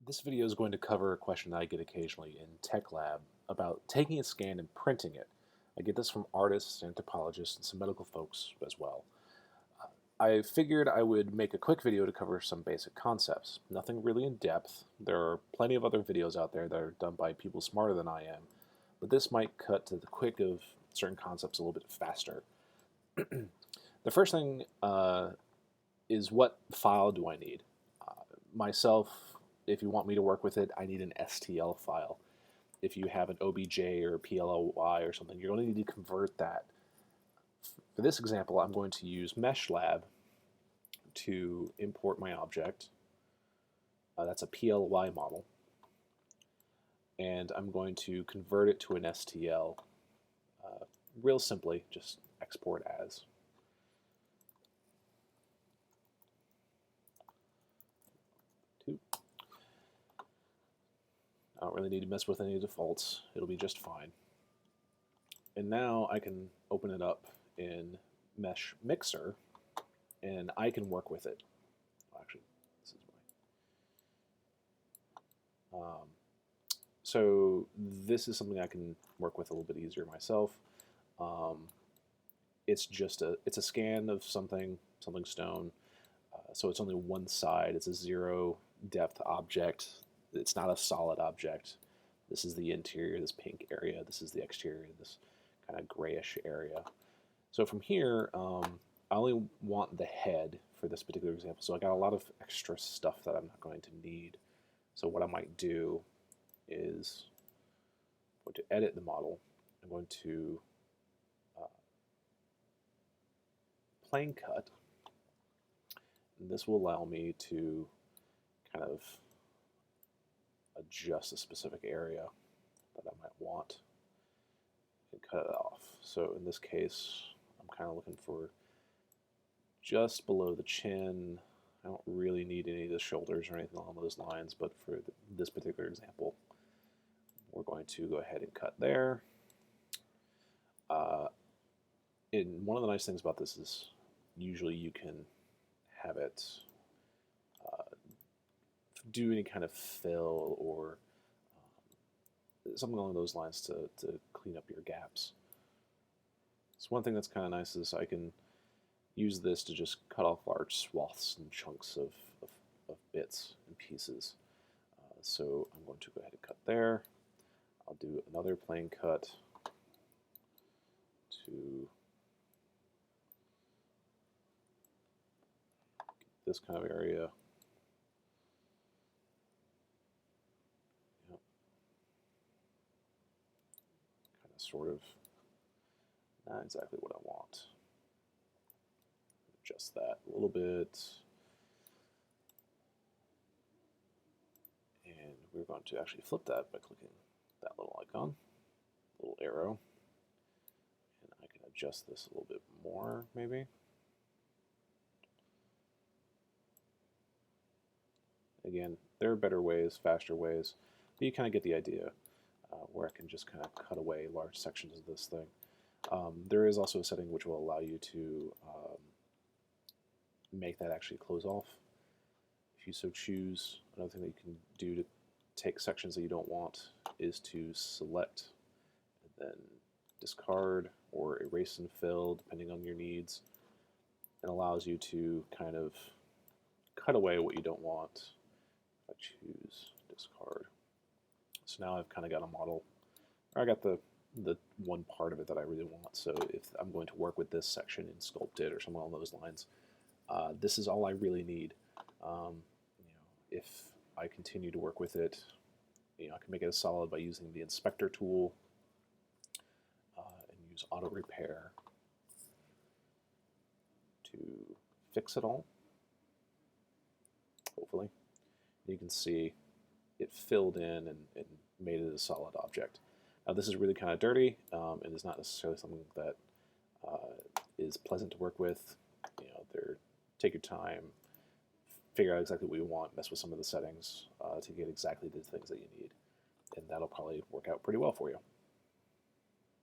This video is going to cover a question that I get occasionally in Tech Lab about taking a scan and printing it. I get this from artists, anthropologists, and some medical folks as well. I figured I would make a quick video to cover some basic concepts. Nothing really in depth. There are plenty of other videos out there that are done by people smarter than I am, but this might cut to the quick of certain concepts a little bit faster. The first thing is, what file do I need? Myself, if you want me to work with it, I need an STL file. If you have an OBJ or PLLY or something, you're going to need to convert that. For this example, I'm going to use MeshLab to import my object. That's a PLY model. And I'm going to convert it to an STL. Real simply, just export as. I don't really need to mess with any defaults. It'll be just fine. And now I can open it up in MeshMixer, and I can work with it. Actually, this is my. So this is something I can work with a little bit easier myself. It's a scan of something stone. So it's only one side. It's a 0 depth object. It's not a solid object. This is the interior, this pink area. This is the exterior, this kind of grayish area. So from here, I only want the head for this particular example. So I got a lot of extra stuff that I'm not going to need. So what I might do is I'm going to edit the model. I'm going to plane cut. And this will allow me to kind of adjust a specific area that I might want and cut it off. So in this case, I'm kind of looking for just below the chin. I don't really need any of the shoulders or anything along those lines, but for this particular example, we're going to go ahead and cut there. And one of the nice things about this is usually you can have it do any kind of fill or something along those lines to clean up your gaps. So one thing that's kind of nice is I can use this to just cut off large swaths and chunks of bits and pieces. So I'm going to go ahead and cut there. I'll do another plane cut to this kind of area. Sort of not exactly what I want. Adjust that a little bit. And we're going to actually flip that by clicking that little icon, little arrow. And I can adjust this a little bit more, maybe. Again, there are better ways, faster ways, but you kind of get the idea. Where I can just kind of cut away large sections of this thing. There is also a setting which will allow you to make that actually close off, if you so choose. Another thing that you can do to take sections that you don't want is to select and then discard or erase and fill, depending on your needs. It allows you to kind of cut away what you don't want. If I choose discard. So now I've kind of got a model, or I got the one part of it that I really want. So if I'm going to work with this section and sculpt it or something along those lines, this is all I really need. If I continue to work with it, I can make it as solid by using the inspector tool and use auto repair to fix it all. Hopefully, you can see it filled in and made it a solid object. Now this is really kind of dirty and is not necessarily something that is pleasant to work with. Take your time, figure out exactly what you want, mess with some of the settings to get exactly the things that you need, and that'll probably work out pretty well for you.